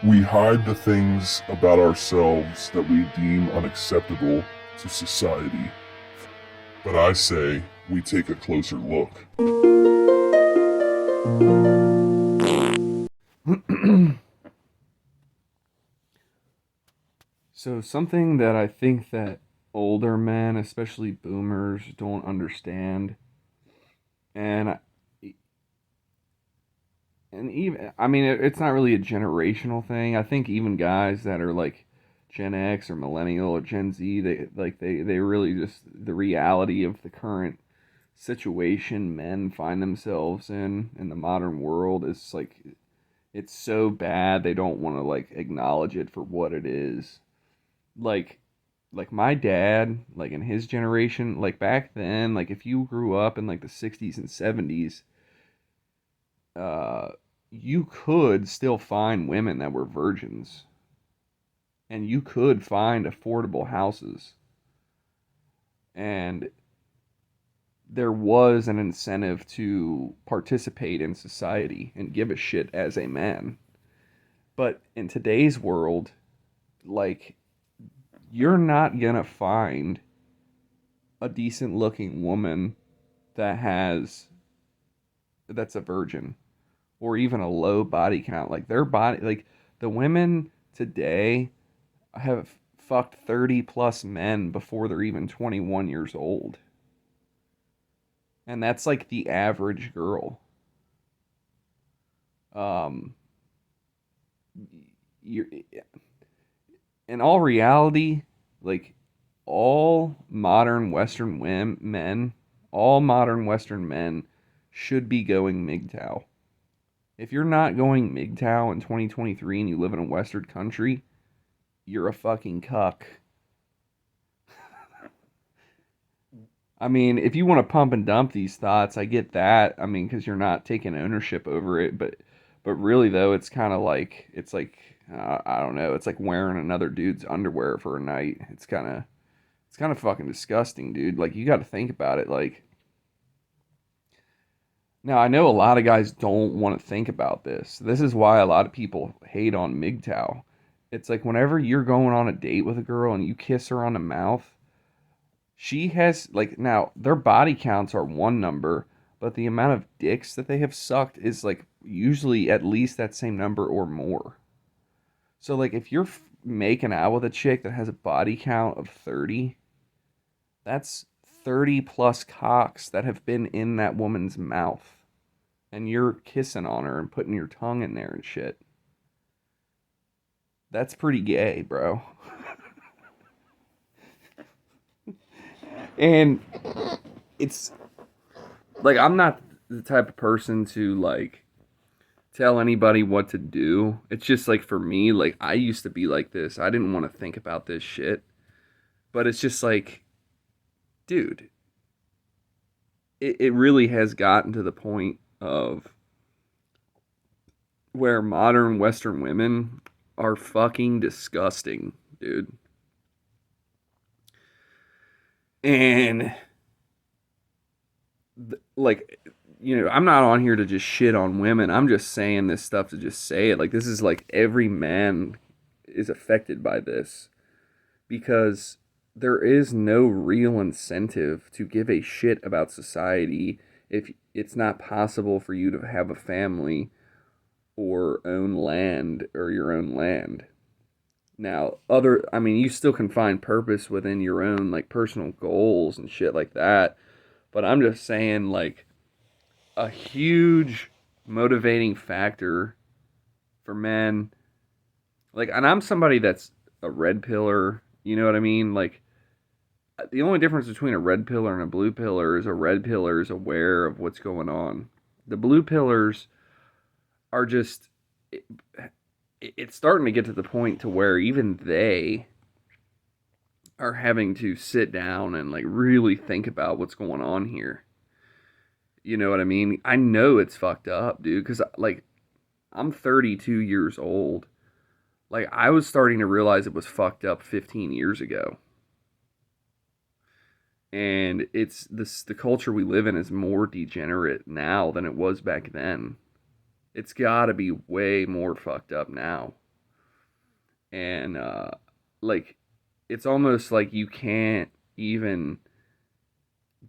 We hide the things about ourselves that we deem unacceptable to society. But I say we take a closer look. So something that I think that older men, especially boomers, don't understand, and even I mean it's not really a generational thing. I think even guys that are like Gen X or millennial or Gen Z, they really just the reality of the current situation men find themselves in the modern world is like it's so bad they don't want to like acknowledge it for what it is. Like like my dad, like in his generation, like back then, like if you grew up in like the 60s and 70s, uh you could still find women that were virgins and you could find affordable houses and there was an incentive to participate in society and give a shit as a man. But in today's world, like you're not gonna find a decent looking woman that has that's a virgin or even a low body count. Like their body, like the women today have fucked 30 plus men before they're even 21 years old. And that's like the average girl. Um, you're, in all reality, like all modern men, all modern Western men should be going MGTOW. If you're not going MGTOW in 2023 and you live in a Western country, you're a fucking cuck. I mean, if you want to pump and dump these thoughts, I get that. I mean, because you're not taking ownership over it, but really though, it's like I don't know. It's like wearing another dude's underwear for a night. It's kind of fucking disgusting, dude. Like you got to think about it. Like now, I know a lot of guys don't want to think about this. This is why a lot of people hate on MGTOW. It's like whenever you're going on a date with a girl and you kiss her on the mouth, she has like now their body counts are one number, but the amount of dicks that they have sucked is like usually at least that same number or more. So like if you're making out with a chick that has a body count of 30, that's 30 plus cocks that have been in that woman's mouth. And you're kissing on her and putting your tongue in there and shit. That's pretty gay, bro. And it's like I'm not the type of person to like tell anybody what to do. It's just like for me, like I used to be like this. I didn't want to think about this shit. But it's just like, dude, it really has gotten to the point of where modern Western women are fucking disgusting, dude. And like I'm not on here to just shit on women. I'm just saying this stuff to just say it. Like this is like every man is affected by this because there is no real incentive to give a shit about society if it's not possible for you to have a family or own land or your own land. Now, I mean, you still can find purpose within your own like personal goals and shit like that. But I'm just saying, like, a huge motivating factor for men, like, and I'm somebody that's a red pillar, you know what I mean? Like, the only difference between a red pillar and a blue pillar is a red pillar is aware of what's going on. The blue pillars are just, it, it's starting to get to the point to where even they are having to sit down and like really think about what's going on here. You know what I mean? I know it's fucked up, dude, cuz like I'm 32 years old. Like I was starting to realize it was fucked up 15 years ago. And it's this the culture we live in is more degenerate now than it was back then. It's got to be way more fucked up now. And like it's almost like you can't even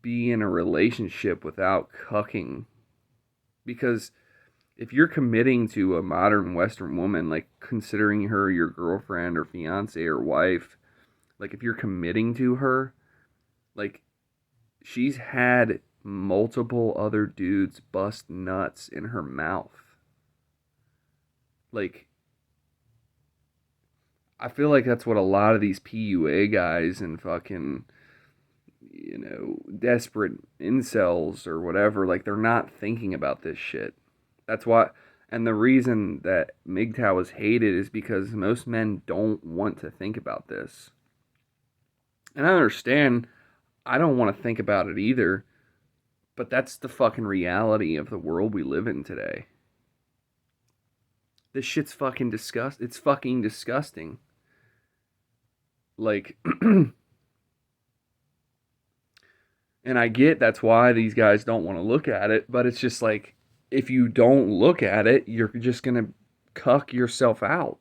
be in a relationship without cucking, because if you're committing to a modern Western woman, like considering her your girlfriend or fiance or wife, like if you're committing to her, like she's had multiple other dudes bust nuts in her mouth. Like, I feel like that's what a lot of these PUA guys and fucking, desperate incels or whatever, like, they're not thinking about this shit. That's why, and the reason that MGTOW is hated is because most men don't want to think about this. And I understand, I don't want to think about it either, but that's the fucking reality of the world we live in today. This shit's fucking it's fucking disgusting. Like, and I get that's why these guys don't want to look at it, but it's just like, if you don't look at it, you're just gonna cuck yourself out.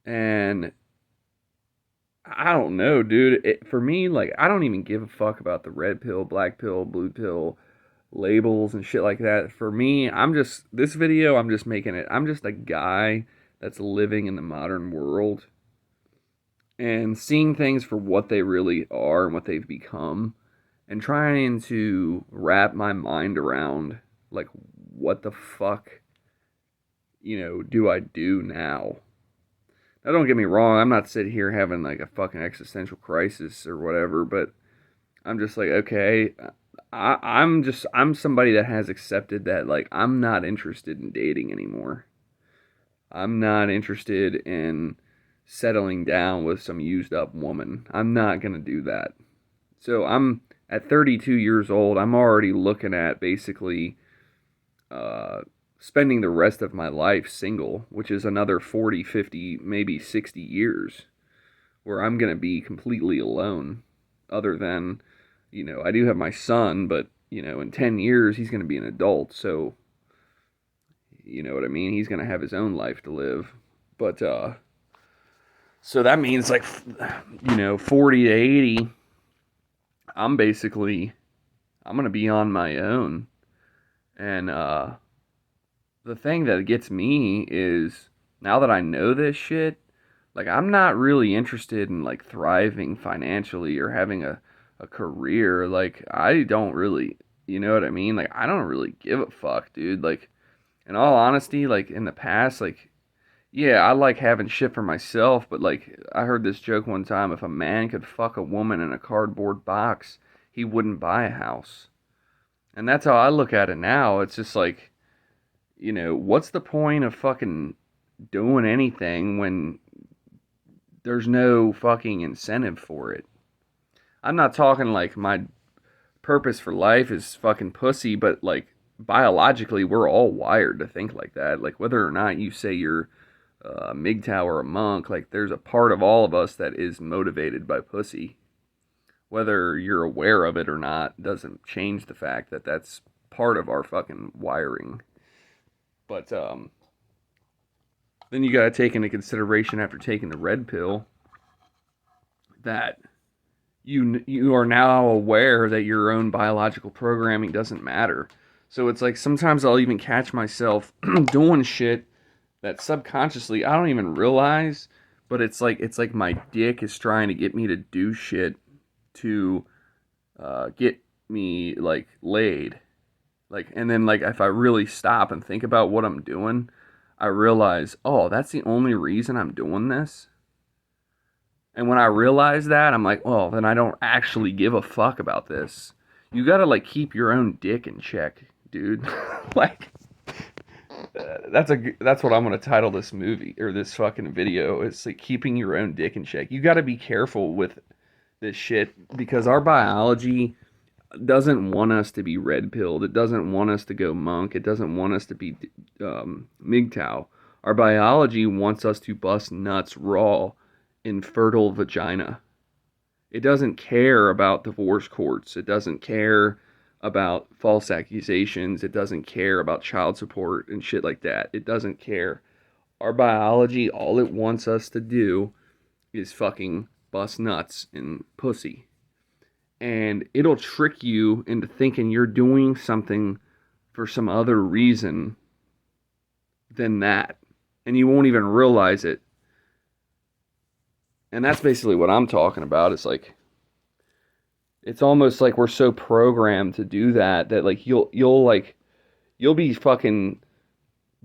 And I don't know, dude. For me, like, I don't even give a fuck about the red pill, black pill, blue pill labels and shit like that. For me, this video, I'm just making it. I'm just a guy that's living in the modern world and seeing things for what they really are and what they've become, and trying to wrap my mind around, like, what the fuck, do I do now? Now, don't get me wrong, I'm not sitting here having like a fucking existential crisis or whatever, but I'm just like, okay, I'm somebody that has accepted that, like, I'm not interested in dating anymore. I'm not interested in settling down with some used up woman. I'm not going to do that. So I'm at 32 years old, I'm already looking at basically spending the rest of my life single, which is another 40, 50, maybe 60 years where I'm going to be completely alone, other than, I do have my son, but, in 10 years, he's going to be an adult. So, you know what I mean? He's going to have his own life to live. But, so that means, like, 40 to 80, I'm going to be on my own. And, the thing that gets me is, now that I know this shit, like, I'm not really interested in, like, thriving financially or having a career. Like, I don't really, you know what I mean? Like, I don't really give a fuck, dude. Like, in all honesty, like, in the past, like, yeah, I like having shit for myself, but, like, I heard this joke one time: if a man could fuck a woman in a cardboard box, he wouldn't buy a house. And that's how I look at it now. It's just like, what's the point of fucking doing anything when there's no fucking incentive for it? I'm not talking like my purpose for life is fucking pussy, but, like, biologically, we're all wired to think like that. Like, whether or not you say you're a MGTOW or a monk, like, there's a part of all of us that is motivated by pussy. Whether you're aware of it or not doesn't change the fact that that's part of our fucking wiring. But then you got to take into consideration, after taking the red pill, that you are now aware that your own biological programming doesn't matter. So it's like, sometimes I'll even catch myself doing shit that subconsciously I don't even realize, but it's like my dick is trying to get me to do shit to get me, like, laid. Like, and then, like, if I really stop and think about what I'm doing, I realize, oh, that's the only reason I'm doing this. And when I realize that, I'm like, oh, then I don't actually give a fuck about this. You gotta, like, keep your own dick in check, dude. Like, that's what I'm gonna title this movie, or this fucking video. It's like, keeping your own dick in check. You gotta be careful with this shit, because our biology doesn't want us to be red pilled. It doesn't want us to go monk. It doesn't want us to be MGTOW. Our biology wants us to bust nuts raw in fertile vagina. It doesn't care about divorce courts. It doesn't care about false accusations. It doesn't care about child support and shit like that. It doesn't care. Our biology, all it wants us to do is fucking bust nuts and pussy. And it'll trick you into thinking you're doing something for some other reason than that. And you won't even realize it. And that's basically what I'm talking about. It's like, it's almost like we're so programmed to do that like you'll be fucking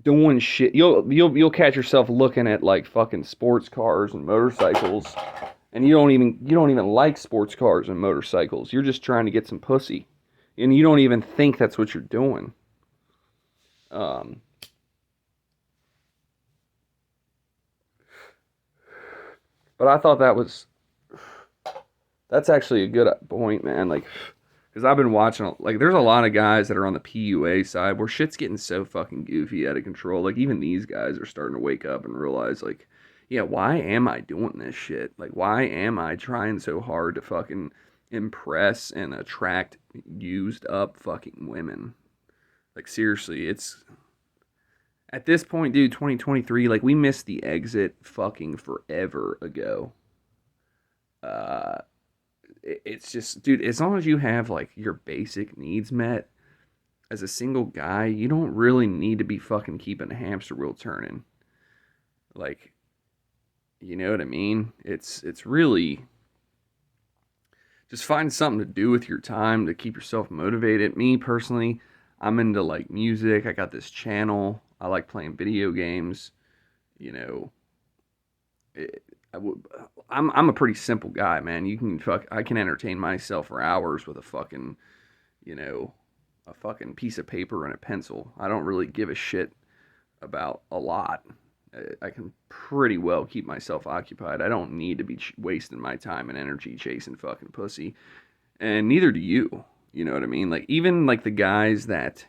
doing shit. You'll catch yourself looking at like fucking sports cars and motorcycles, and you don't even like sports cars and motorcycles. You're just trying to get some pussy, and you don't even think that's what you're doing. Um, but I thought that's actually a good point, man. Like, because I've been watching, like, there's a lot of guys that are on the PUA side where shit's getting so fucking goofy, out of control. Like, even these guys are starting to wake up and realize, like, yeah, why am I doing this shit? Like, why am I trying so hard to fucking impress and attract used up fucking women? Like, seriously, it's at this point, dude, 2023, like, we missed the exit fucking forever ago. Uh, it's just, dude, as long as you have like your basic needs met as a single guy, you don't really need to be fucking keeping a hamster wheel turning. Like, you know what I mean? It's really just find something to do with your time to keep yourself motivated. Me personally, I'm into like music. I got this channel. I like playing video games. You know, it, I would, I'm a pretty simple guy, man. I can entertain myself for hours with a fucking, you know, a fucking piece of paper and a pencil. I don't really give a shit about a lot. I can pretty well keep myself occupied. I don't need to be wasting my time and energy chasing fucking pussy. And neither do you. You know what I mean? Like, even like the guys that,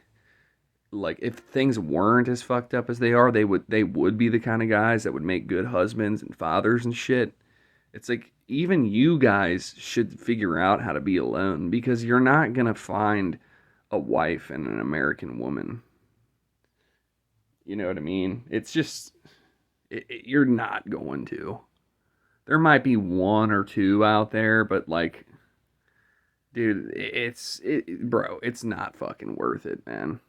like, if things weren't as fucked up as they are, they would be the kind of guys that would make good husbands and fathers and shit. It's like, even you guys should figure out how to be alone, because you're not gonna find a wife and an American woman. You know what I mean? It's just, you're not going to. There might be one or two out there, but like, dude, bro, it's not fucking worth it, man.